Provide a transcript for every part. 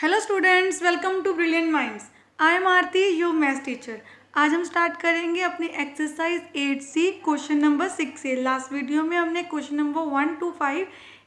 Hello students, welcome to brilliant minds. I am Aarti, your maths teacher. आज हम start करेंगे अपनी एक्सरसाइज 8C क्वेश्चन नंबर 6 से। Last video में हमने क्वेश्चन नंबर 1 to 5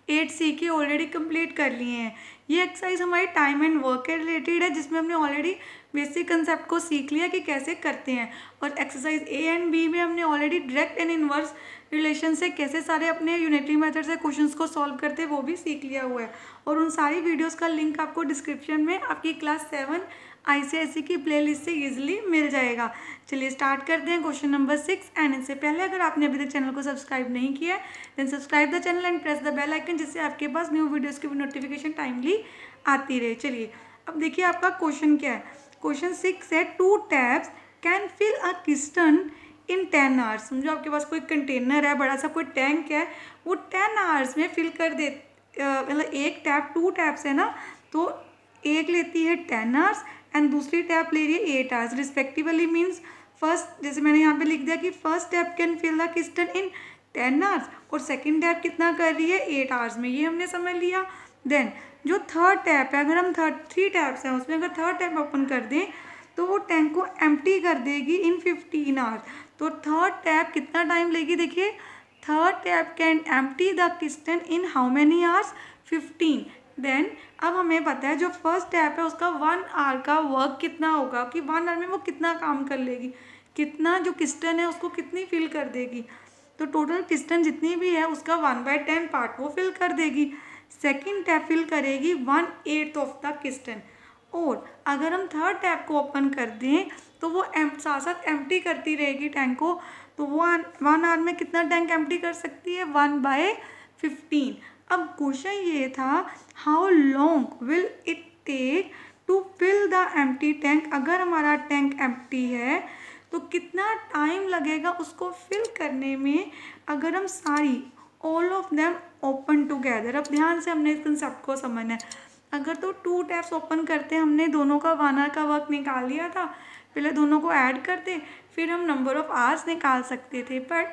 8C के ऑलरेडी कंप्लीट कर लिए हैं। ये एक्सरसाइज हमारी टाइम एंड वर्क के रिलेटेड है, जिसमें हमने ऑलरेडी बेसिक कंसेप्ट को सीख लिया कि कैसे करते हैं। और एक्सरसाइज A एंड B में हमने already direct and inverse relation से कैसे सारे अपने यूनिटरी मेथड से क्वेश्चंस को सॉल्व करते हैं वो भी सीख लिया हुआ है। और उन सारी वीडियोस का लिंक आपको डिस्क्रिप्शन में आपकी क्लास 7 ICSE की प्लेलिस्ट से इजीली मिल जाएगा। चलिए स्टार्ट करते हैं क्वेश्चन नंबर 6। एंड इससे पहले अगर आपने अभी तक चैनल को सब्सक्राइब नहीं किया है then subscribe the channel and press the bell icon, जिससे आपके पास न्यू वीडियोज़ की नोटिफिकेशन टाइमली आती रहे। चलिए अब देखिए आपका क्वेश्चन क्या है। क्वेश्चन 6 है 2 taps can fill a cistern in 10 hours. समझो आपके पास कोई कंटेनर है, बड़ा सा कोई टैंक है, वो 10 आवर्स में फिल कर दे। मतलब एक टैप 2 टैप्स है ना, तो एक लेती है 10 आवर्स एंड दूसरी टैप ले रही है 8 आवर्स रिस्पेक्टिवली। मीन्स फर्स्ट, जैसे मैंने यहाँ पे लिख दिया कि first tap can fill the cistern in 10 hours और सेकेंड टैप कितना कर रही है 8 आवर्स में, ये हमने समझ लिया। देन जो थर्ड टैप है, अगर हम 3 टैप्स हैं उसमें अगर थर्ड टैप ओपन कर दें तो वो टैंक को एम्प्टी कर देगी इन 15 आवर्स। तो थर्ड टैप कितना टाइम लेगी, देखिए third tap can empty the cistern in how many hours 15। Then अब हमें पता है जो फर्स्ट टैप है उसका 1 आवर का वर्क कितना होगा, कि 1 आवर में वो कितना काम कर लेगी, कितना जो किस्टन है उसको कितनी फिल कर देगी। तो टोटल किस्टन जितनी भी है उसका 1/10 पार्ट वो फिल कर देगी। सेकेंड टैप फिल करेगी 1/8 ऑफ द किस्टन। और अगर हम थर्ड टैप को ओपन कर दें तो वो साथ साथ एम्प्टी करती रहेगी टैंक को। तो वो 1 आवर में कितना टैंक एम्प्टी कर सकती है 1/15। अब क्वेश्चन ये था how long will it take to fill the empty tank. अगर हमारा टैंक एम्प्टी है तो कितना टाइम लगेगा उसको फिल करने में, अगर हम सारी all of them open together. अब ध्यान से हमने इस कंसेप्ट को समझना है। अगर तो 2 टैप्स ओपन करते, हमने दोनों का 1 आवर का वर्क निकाल लिया था, पहले दोनों को ऐड करते फिर हम नंबर ऑफ आवर्स निकाल सकते थे। बट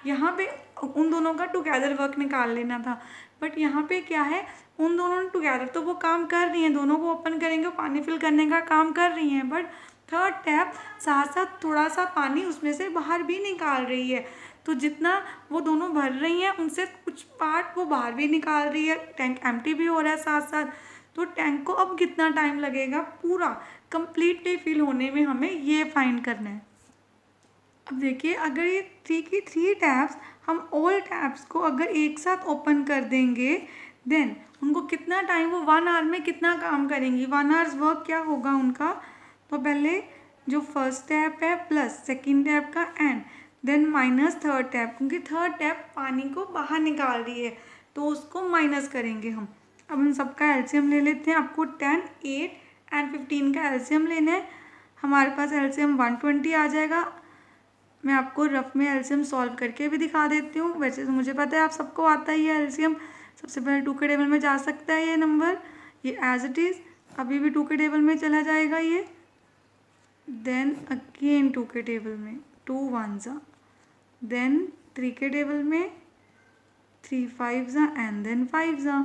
यहाँ पे उन दोनों का टुगेदर वर्क निकाल लेना था। बट यहाँ पे क्या है, उन दोनों ने टुगेदर तो वो काम कर रही हैं, दोनों को ओपन करेंगे पानी फिल करने का काम कर रही हैं, बट थर्ड टैप साथ साथ थोड़ा सा पानी उसमें से बाहर भी निकाल रही है। तो जितना वो दोनों भर रही हैं उनसे कुछ पार्ट वो बाहर भी निकाल रही है, टैंक एम्प्टी भी हो रहा है साथ साथ। तो टैंक को अब कितना टाइम लगेगा पूरा कंप्लीटली फिल होने में, हमें ये फाइंड करना है। अब देखिए अगर ये 3 टैप्स हम ऑल टैप्स को अगर एक साथ ओपन कर देंगे देन उनको कितना टाइम, वो 1 आवर में कितना काम करेंगी, 1 आवर्स वर्क क्या होगा उनका। तो पहले जो फर्स्ट टैप है प्लस सेकेंड टैप का and then minus third tap, क्योंकि थर्ड टैप पानी को बाहर निकाल रही है तो उसको माइनस करेंगे हम। अब इन सबका एलसीएम ले लेते हैं। आपको 10, 8 एंड 15 का एलसीएम लेना है। हमारे पास एलसीएम 120 आ जाएगा। मैं आपको रफ में एलसीएम सॉल्व करके भी दिखा देती हूँ। वैसे तो मुझे पता है आप सबको आता ही है एलसीएम। सबसे पहले 2 के टेबल में जा सकता है ये नंबर, ये एज इट इज़ अभी भी 2 के टेबल में चला जाएगा ये। देन अगेन 2 के टेबल में 2 1s, देन 3 के टेबल में 3 5s एंड देन 5s।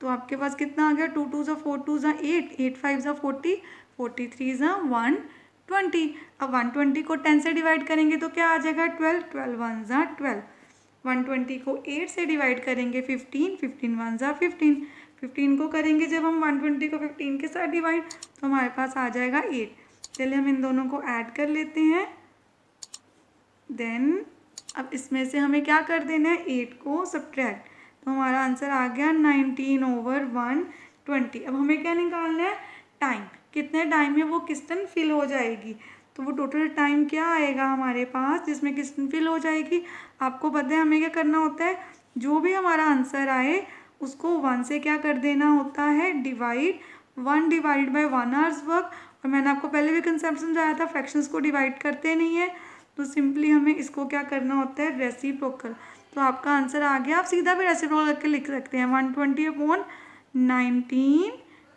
तो आपके पास कितना आ गया, 2 2s 4 2s 8 8 5s 40 43s 120। अब 120 को 10 से डिवाइड करेंगे तो क्या आ जाएगा 12 12 1s 12। 120 को 8 से डिवाइड करेंगे 15 15 1s 15। 15 को करेंगे जब हम 120 को 15 के साथ डिवाइड तो हमारे पास आ जाएगा 8। चलिए हम इन दोनों को ऐड कर लेते हैं। देन अब इसमें से हमें क्या कर देना है 8 को सब्ट्रैक्ट, तो हमारा आंसर आ गया 19/120। अब हमें क्या निकालना है टाइम, कितने टाइम में वो किस्टन फिल हो जाएगी। तो वो टोटल टाइम क्या आएगा हमारे पास जिसमें किस्टन फिल हो जाएगी। आपको पता है हमें क्या करना होता है, जो भी हमारा आंसर आए उसको 1 से क्या कर देना होता है divide, 1 divide by 1 hours work. और मैंने आपको पहले भी कंसेप्ट समझाया था, फ्रैक्शंस को डिवाइड करते नहीं है तो सिंपली हमें इसको क्या करना होता है रेसिप्रोकल। तो आपका आंसर आ गया। आप सीधा भी रेसिप्रोकल करके लिख सकते हैं 120/19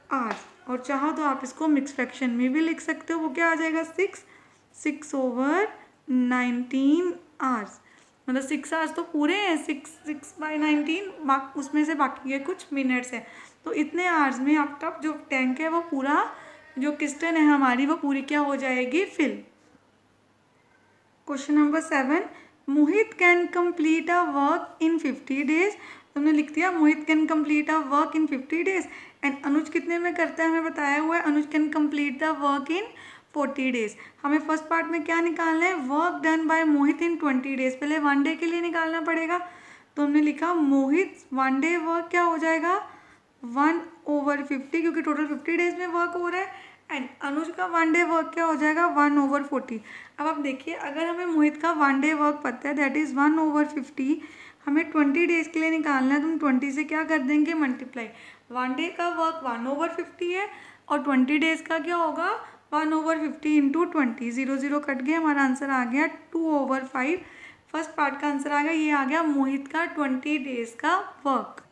आवर्स। और चाहो तो आप इसको मिक्स फ्रैक्शन में भी लिख सकते हो, वो क्या आ जाएगा 6/19 आवर्स। मतलब 6 आवर्स तो पूरे हैं, 6/19, उसमें से बाकी के कुछ मिनट्स हैं। तो इतने आवर्स में आपका जो टैंक है वो पूरा, जो किस्टन है हमारी वो पूरी क्या हो जाएगी, fill. Question number 7, Mohit can complete a work in 50 days. तुमने लिख दिया Mohit can complete a work in 50 days and Anuj कितने में करता है, हमें बताया हुआ है Anuj can complete the work in 40 days. हमें फर्स्ट पार्ट में क्या निकालना है, work done by Mohit in 20 days. पहले 1 डे के लिए निकालना पड़ेगा, तो हमने लिखा मोहित 1 डे वर्क क्या हो जाएगा, 1/50, क्योंकि टोटल 50 डेज में वर्क हो रहा है। एंड अनुज का 1 डे वर्क क्या हो जाएगा, 1/40। अब आप देखिए, अगर हमें मोहित का 1 डे वर्क पता है दैट इज़ 1/50, हमें 20 डेज के लिए निकालना है, तो हम 20 से क्या कर देंगे, मल्टीप्लाई। 1 डे का वर्क 1/50 है और 20 डेज का क्या होगा, 1/50 इंटू 20, 0 0 कट गया, हमारा आंसर आ गया 2/5। फर्स्ट पार्ट का आंसर आ गया, ये आ गया मोहित का 20 डेज का वर्क।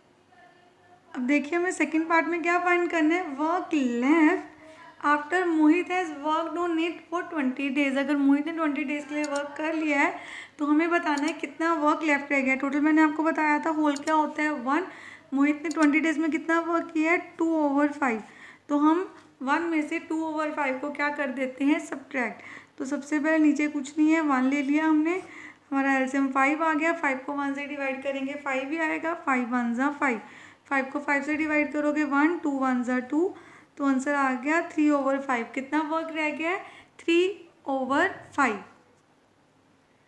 अब देखिए हमें सेकेंड पार्ट में क्या फाइंड करना है, work left after Mohit has worked on it for 20 days. अगर मोहित ने 20 डेज के लिए वर्क कर लिया है तो हमें बताना है कितना वर्क लेफ्ट रह गया। टोटल मैंने आपको बताया था होल क्या होता है 1, मोहित ने 20 डेज में कितना वर्क किया है 2/5, तो हम 1 में से 2/5 को क्या कर देते हैं, सब्ट्रैक्ट। तो सबसे पहले नीचे कुछ नहीं है, 1 ले लिया हमने, हमारा एलसीएम 5 आ गया, 5 को 1 से डिवाइड करेंगे 5 ही आएगा, 5 1 ज़ा 5, 5 को 5 से डिवाइड करोगे 1, 2 1 ज़ा 2, तो आंसर आ गया 3/5। कितना वर्क रह गया है, 3/5।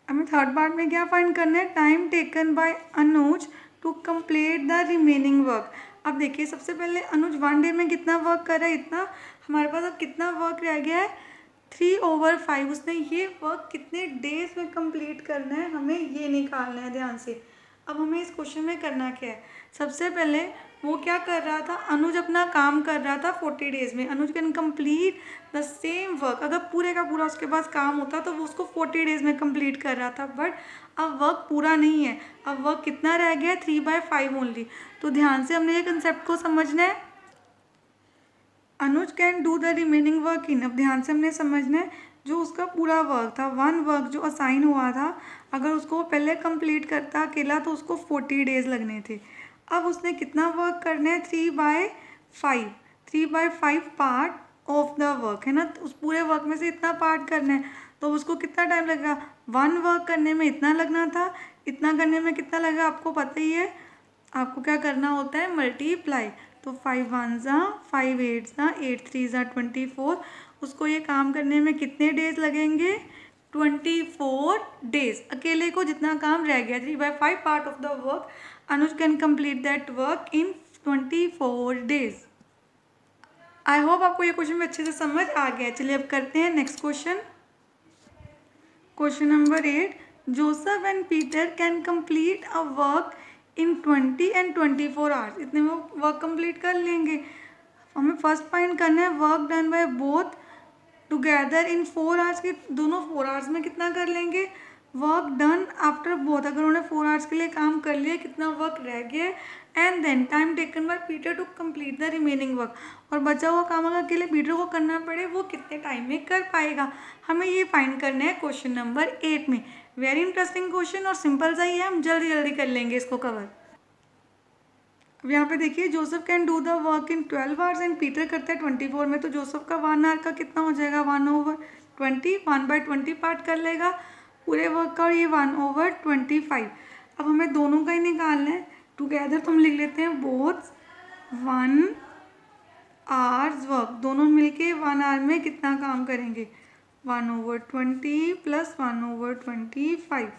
हमें थर्ड पार्ट में क्या फाइंड करना है, time taken by Anuj to complete the remaining work. अब देखिए सबसे पहले अनुज 1 डे में कितना वर्क कर रहा है, इतना। हमारे पास अब कितना वर्क रह गया है, 3/5। उसने ये वर्क कितने डेज में कंप्लीट करना है, हमें ये निकालना है ध्यान से। अब हमें इस क्वेश्चन में करना क्या है, सबसे पहले वो क्या कर रहा था, अनुज अपना काम कर रहा था 40 डेज में। Anuj can complete the same work, अगर पूरे का पूरा उसके पास काम होता तो वो उसको 40 डेज में कंप्लीट कर रहा था, बट अब वर्क पूरा नहीं है, अब वर्क कितना रह गया है, 3/5 ओनली। तो ध्यान से हमने ये कंसेप्ट को समझना है, Anuj can do the remaining work in. अब ध्यान से हमने समझना है, जो उसका पूरा वर्क था, 1 वर्क जो असाइन हुआ था, अगर उसको पहले कंप्लीट करता अकेला तो उसको 40 डेज लगने थे। अब उसने कितना वर्क करना है, 3/5, 3/5 पार्ट ऑफ द वर्क है ना, तो उस पूरे वर्क में से इतना पार्ट करना है, तो उसको कितना टाइम लगेगा, 1 वर्क करने में इतना लगना था, इतना करने में कितना लगा आपको पता ही है, आपको क्या करना होता है, मल्टीप्लाई। तो 5 1 ज़ा 5 8 ज़ा 8 3 ज़ा 24, उसको ये काम करने में कितने डेज लगेंगे, 24 डेज। अकेले को जितना काम रह गया 3/5 part of the work, Anuj can complete that work in 24 days. I hope आपको ये क्वेश्चन में अच्छे से समझ आ गया। चलिए अब करते हैं next question. Question number 8, Joseph and Peter can complete a work in 20 and 24 hours. इतने में वर्क कंप्लीट कर लेंगे। हमें फर्स्ट फाइंड करना है work done by both together in 4 hours के, दोनों 4 आवर्स में कितना कर लेंगे, वर्क डन आफ्टर बोथ, अगर उन्होंने 4 आवर्स के लिए काम कर लिया कितना वर्क रह गया, and then time taken by Peter to complete the remaining work, और बचा हुआ काम अगर अकेले पीटर को करना पड़े वो कितने टाइम में कर पाएगा, हमें ये फाइंड करना है क्वेश्चन नंबर 8 में। वेरी इंटरेस्टिंग क्वेश्चन और सिंपल सा ही है, हम जल्दी जल्दी कर लेंगे इसको कवर। अब यहाँ पे देखिए Joseph can do the work in 12 hours and Peter करता है 24 में, तो जोसेफ का 1 आवर का कितना हो जाएगा, 1/20, 1/20 पार्ट कर लेगा पूरे वर्क का, और ये 1/25। अब हमें दोनों का ही निकालना है टुगेदर, तो हम लिख लेते हैं बोथ 1 आवर्स वर्क, दोनों मिलके 1 आवर में कितना काम करेंगे, 1/20 प्लस 1/25।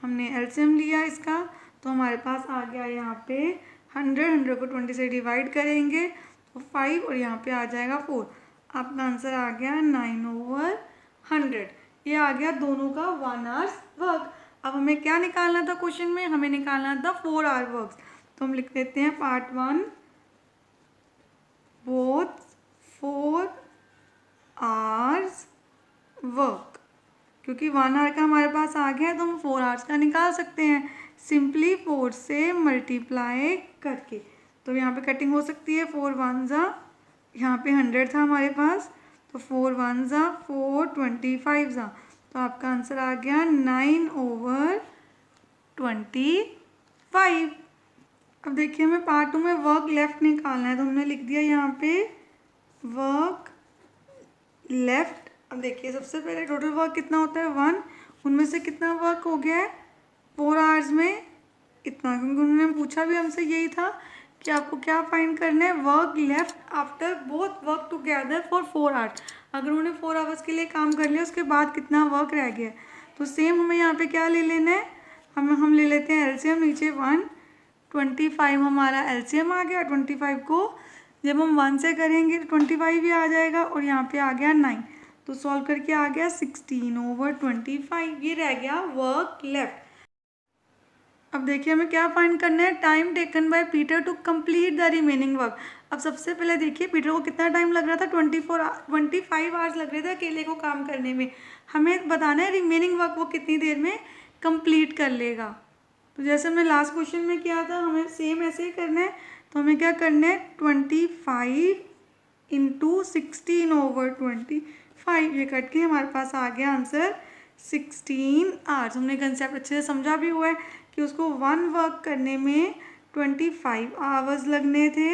हमने एलसीएम लिया इसका, तो हमारे पास आ गया यहाँ पे 100 को 20 से डिवाइड करेंगे तो 5, और यहाँ पे आ जाएगा 4। आपका आंसर आ गया 9/100। ये आ गया दोनों का 1 आवर्स वर्क। अब हमें क्या निकालना था क्वेश्चन में, हमें निकालना था 4 आवर वर्क, तो हम लिख देते हैं पार्ट 1 बोथ 4 आवर्स वर्क, क्योंकि 1 आवर का हमारे पास आ गया तो हम 4 आवर्स का निकाल सकते हैं सिंपली 4 से मल्टीप्लाई करके। तो यहाँ पे कटिंग हो सकती है, 4 1 ज़ा, यहाँ पे 100 था हमारे पास, तो 4 1 ज़ा 4, 25 ज़ा, तो आपका आंसर आ गया 9/100। 25। अब देखिए हमें पार्ट 2 में वर्क लेफ्ट निकालना है, तो हमने लिख दिया यहाँ पे वर्क लेफ्ट। अब देखिए सबसे पहले टोटल वर्क कितना होता है 1, उनमें से कितना वर्क हो गया है 4 आवर्स में इतना, क्योंकि उन्होंने पूछा भी हमसे यही था कि आपको क्या फाइंड करना है, work left after both work together for 4 hours. अगर उन्होंने 4 आवर्स के लिए काम कर लिया उसके बाद कितना वर्क रह गया, तो सेम हमें यहाँ पे क्या ले लेना है, हम ले लेते हैं एलसीएम। नीचे 125 हमारा एलसीएम आ गया। 25 को जब हम 1 से करेंगे तो 25 भी आ जाएगा और यहाँ पे आ गया 9, तो सॉल्व करके आ गया 16/25। ये रह गया वर्क लेफ्ट। अब देखिए हमें क्या फाइंड करना है, time taken by Peter to complete the remaining work. अब सबसे पहले देखिए पीटर को कितना टाइम लग रहा था, 25 आवर्स लग रहे थे अकेले को काम करने में। हमें बताना है रिमेनिंग वर्क वो कितनी देर में कंप्लीट कर लेगा। तो जैसे हमने लास्ट क्वेश्चन में किया था हमें सेम ऐसे ही करना है। तो हमें क्या करना है 25 × 16/25, ये कट के हमारे पास आ गया आंसर 16 आवर्स। हमने कंसेप्ट अच्छे से समझा भी हुआ है कि उसको 1 वर्क करने में 25 आवर्स लगने थे।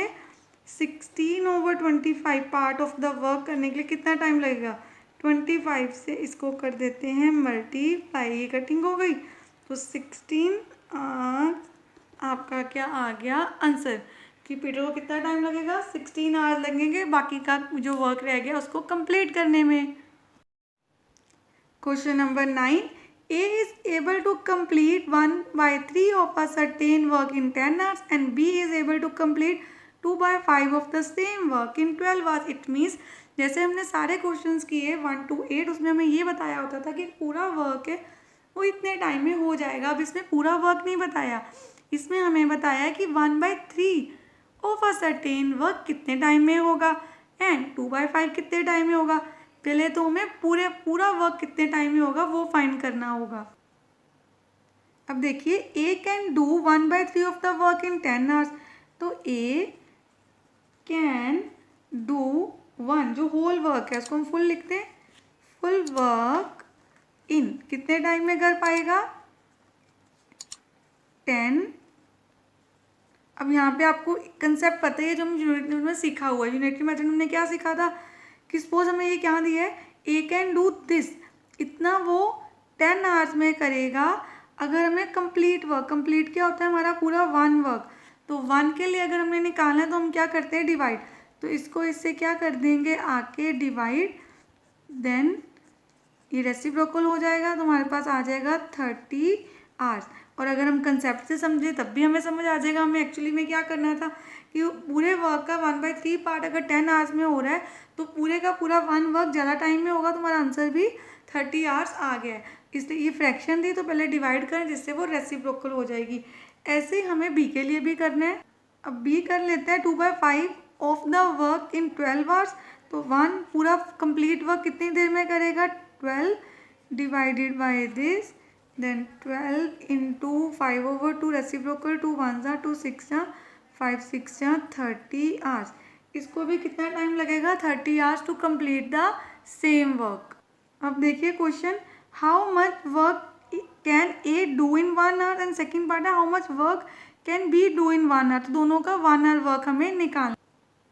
16/25 पार्ट ऑफ द वर्क करने के लिए कितना टाइम लगेगा, 25 से इसको कर देते हैं मल्टीप्लाई, ये कटिंग हो गई, तो 16 आवर्स आपका क्या आ गया आंसर, कि पीटर को कितना टाइम लगेगा 16 आवर्स लगेंगे बाकी का जो वर्क रह गया उसको कंप्लीट करने में। Question number 9, A is able to complete 1/3 of a certain work in 10 hours and B is able to complete 2/5 of the same work in 12 hours. It means जैसे हमने सारे क्वेश्चंस किए 1 to 8, उसमें हमें ये बताया होता था कि पूरा वर्क है वो इतने टाइम में हो जाएगा। अब इसमें पूरा वर्क नहीं बताया, इसमें हमें बताया कि 1/3 ऑफ अ सर्टेन वर्क कितने टाइम में होगा एंड 2/5 कितने टाइम में होगा। पहले तो हमें पूरा वर्क कितने टाइम में होगा वो फाइंड करना होगा। अब देखिए A can do 1/3 of the work in 10 hours, तो ए कैन डू 1 जो होल वर्क है उसको हम फुल लिखते हैं, फुल वर्क इन कितने टाइम में कर पाएगा 10। अब यहाँ पे आपको कंसेप्ट पता है जो हम यूनिट में सीखा हुआ है, यूनिटरी मेथड में हमने क्या सीखा था कि सपोज हमें ये क्या दिया है, ए कैन डू दिस, इतना वो 10 आवर्स में करेगा। अगर हमें कंप्लीट वर्क, कंप्लीट क्या होता है हमारा पूरा 1 वर्क, तो 1 के लिए अगर हमें निकालना है तो हम क्या करते हैं डिवाइड, तो इसको इससे क्या कर देंगे आके डिवाइड, देन ये रेसिप्रोकल हो जाएगा तो हमारे पास आ जाएगा 30 आवर्स। और अगर हम कंसेप्ट से समझे तब भी हमें समझ आ जाएगा हमें एक्चुअली में क्या करना था कि पूरे वर्क का 1/3 पार्ट अगर 10 आवर्स में हो रहा है तो पूरे का पूरा 1 वर्क ज़्यादा टाइम में होगा, तो हमारा आंसर भी 30 आवर्स आ गया है। इसलिए ये फ्रैक्शन थी तो पहले डिवाइड करें जिससे वो रेसिप्रोकल हो जाएगी। ऐसे ही हमें बी के लिए भी करना है। अब बी कर लेते हैं 2/5 of the work in 12 hours, तो 1 पूरा कंप्लीट वर्क कितनी देर में करेगा 12 divided by this, then 12 × 5/2 reciprocal 2 1 जा 2 6 जा 5 6 जा 30 आवर्स। इसको भी कितना टाइम लगेगा 30 hours to complete the same work. अब देखिए question, how much work can A do in 1 hour and second part है how much work can B do in 1 hour, तो दोनों का 1 आवर वर्क हमें निकालना।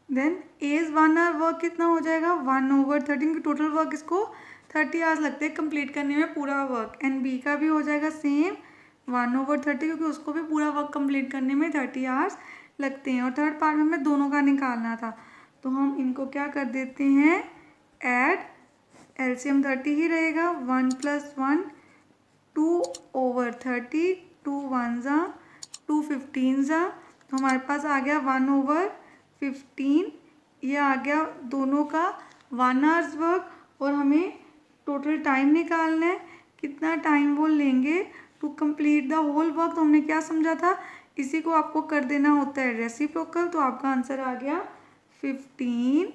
देन एज 1 आवर वर्क कितना हो जाएगा 1/13 की टोटल वर्क इसको 30 आवर्स लगते हैं कंप्लीट करने में पूरा वर्क, एंड बी का भी हो जाएगा सेम 1/30 क्योंकि उसको भी पूरा वर्क कंप्लीट करने में 30 आवर्स लगते हैं। और थर्ड पार्ट में हमें दोनों का निकालना था, तो हम इनको क्या कर देते हैं ऐड, एलसीएम 30 ही रहेगा, 1 + 1 2/30, 2 1 जा 2 15 जा, तो हमारे पास आ गया 1/15, ये आ गया दोनों का 1 आवर्स वर्क। और हमें टोटल टाइम निकालना है कितना टाइम वो लेंगे to complete the whole work, तो हमने क्या समझा था इसी को आपको कर देना होता है रेसिप्रोकल, तो आपका आंसर आ गया 15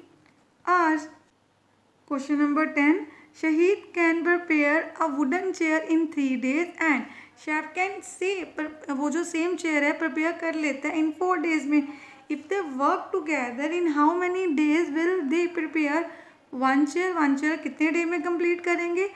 आवर्स। क्वेश्चन नंबर 10, शहीद can prepare a wooden chair in 3 days and chef can say, वो जो सेम चेयर है प्रिपेयर कर लेता है इन 4 days में। If they work together in how many days will they prepare 1 chair, 1 chair कितने day में कंप्लीट करेंगे।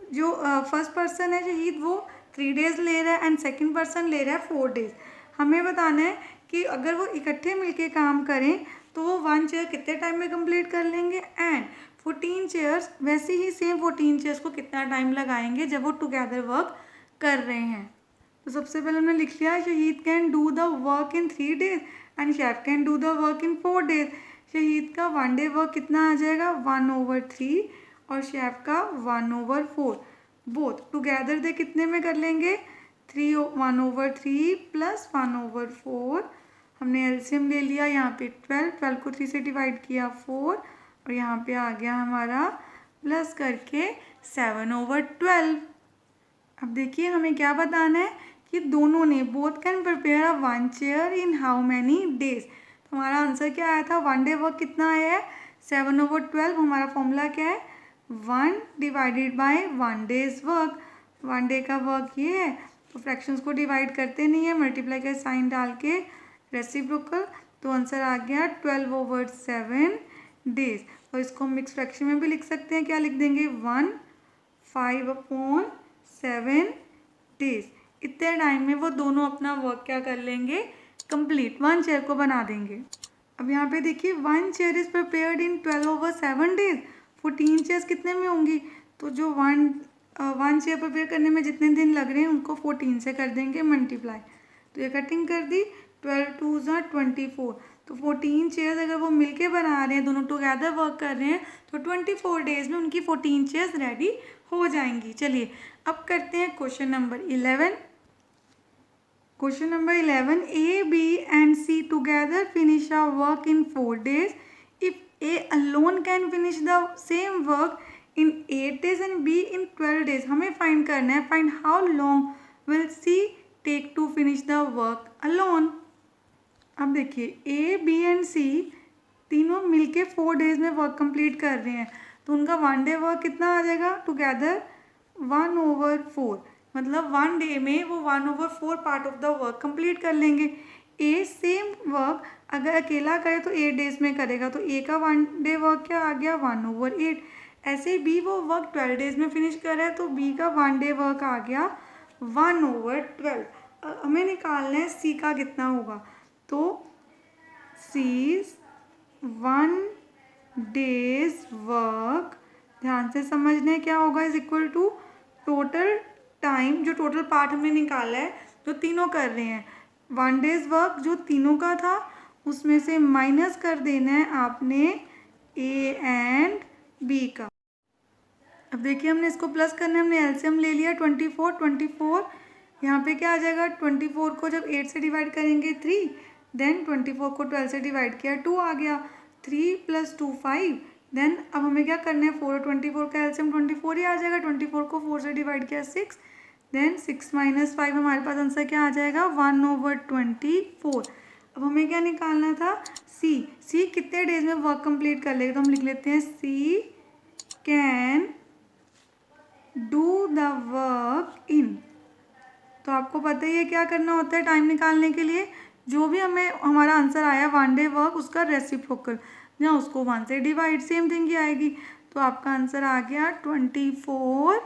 जो फर्स्ट पर्सन है शहीद वो 3 डेज़ ले रहा है एंड सेकंड पर्सन ले रहा है 4 डेज़। हमें बताना है कि अगर वो इकट्ठे मिलके काम करें तो वो 1 चेयर कितने टाइम में कंप्लीट कर लेंगे एंड 14 चेयर्स वैसे ही सेम 14 चेयर्स को कितना टाइम लगाएंगे जब वो टुगेदर वर्क कर रहे हैं। तो सबसे पहले हमने लिख लिया शहीद can do the work in 3 days and chef can do the work in 4 days. शहीद का 1 डे वर्क कितना आ जाएगा 1/3 और शेफ का 1/4। बोथ टुगेदर दे कितने में कर लेंगे 1/3 प्लस 1/4। हमने एलसीएम ले लिया यहाँ पे 12 को 3 से डिवाइड किया 4 और यहाँ पे आ गया हमारा प्लस करके 7/12। अब देखिए हमें क्या बताना है कि दोनों ने both can prepare a 1 chair in how many days. तो हमारा आंसर क्या आया था 1 डे वर्क कितना आया है 7/12। हमारा फॉर्मूला क्या है 1 divided by 1 days work. 1 day का वर्क ये है तो फ्रैक्शंस को डिवाइड करते नहीं है, मल्टीप्लाई का साइन डाल के रेसिप्रोकल, तो आंसर आ गया 12/7 डेज। और इसको हम मिक्स फ्रैक्शन में भी लिख सकते हैं, क्या लिख देंगे 5/7 डेज। इतने टाइम में वो दोनों अपना वर्क क्या कर लेंगे कंप्लीट, 1 चेयर को बना देंगे। अब यहाँ पे देखिए 1 chair is prepared in 12/7 days. 14 chairs कितने में होंगी, तो जो 1 चेयर प्रिपेयर करने में जितने दिन लग रहे हैं उनको 14 से कर देंगे मल्टीप्लाई। तो ये कटिंग कर दी 12 2 24। तो 14 चेयर्स अगर वो मिलके बना रहे हैं, दोनों टुगेदर वर्क कर रहे हैं, तो 24 डेज में उनकी 14 चेयर्स रेडी हो जाएंगी। चलिए अब करते हैं question number 11। Question number 11, A, B and C together finish a work in 4 days. If A alone can finish the same work in 8 days and B in 12 days, हमें find करना है find how long will C take to finish the work alone। अब देखिए A, B and C तीनों मिलके 4 days में work complete कर रहे हैं, तो उनका 1 डे वर्क कितना आ जाएगा टुगेदर 1/4। मतलब 1 डे में वो 1/4 part of the work complete कर लेंगे। ए सेम वर्क अगर अकेला करे तो 8 डेज में करेगा, तो ए का 1 डे वर्क क्या आ गया 1/8। ऐसे ही बी वो वर्क 12 डेज में फिनिश कर रहा है, तो बी का 1 डे वर्क आ गया 1/12। हमें निकालना है सी का कितना होगा, तो सी 1 डेज वर्क ध्यान से समझने क्या होगा is equal to total time, जो टोटल पार्ट हमने निकाला है जो तीनों कर रहे हैं। 1 डेज वर्क जो तीनों का था उसमें से माइनस कर देना है आपने ए एंड बी का। अब देखिए हमने इसको प्लस करना है, हमने एलसीएम ले लिया 24 यहाँ पे क्या आ जाएगा 24 को जब 8 से डिवाइड करेंगे 3, देन 24 को 12 से डिवाइड किया 2 आ गया, 3 + 2 5। देन अब हमें क्या करना है 4 और 24 का एलसीएम 24 ही आ जाएगा, 24 को 4 से डिवाइड किया 6, देन 6 - 5 हमारे पास आंसर क्या आ जाएगा 1/24। अब हमें क्या निकालना था सी कितने डेज में वर्क कंप्लीट कर लेगा, तो हम लिख लेते हैं C can do the work in. तो आपको पता ही है क्या करना होता है टाइम निकालने के लिए, जो भी हमारा आंसर आया 1 डे वर्क उसका रेसिप्रोकल या उसको 1 से डिवाइड सेम थिंग ही आएगी, तो आपका आंसर आ गया 24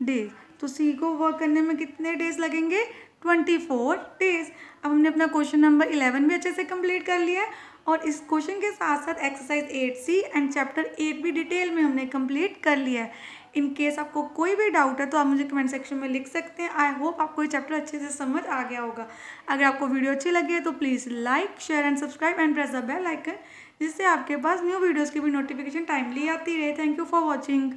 डेज। तो सी को वर्क करने में कितने डेज लगेंगे 24 डेज। अब हमने अपना क्वेश्चन नंबर 11 भी अच्छे से कंप्लीट कर लिया है और इस क्वेश्चन के साथ साथ एक्सरसाइज 8C एंड चैप्टर 8 भी डिटेल में हमने कंप्लीट कर लिया है। इन केस आपको कोई भी डाउट है तो आप मुझे कमेंट सेक्शन में लिख सकते हैं। आई होप आपको ये चैप्टर अच्छे से समझ आ गया होगा। अगर आपको वीडियो अच्छी लगी है तो please like share and subscribe and press the bell icon, जिससे आपके पास न्यू वीडियोज़ की भी नोटिफिकेशन टाइमली आती रहे। Thank you for watching.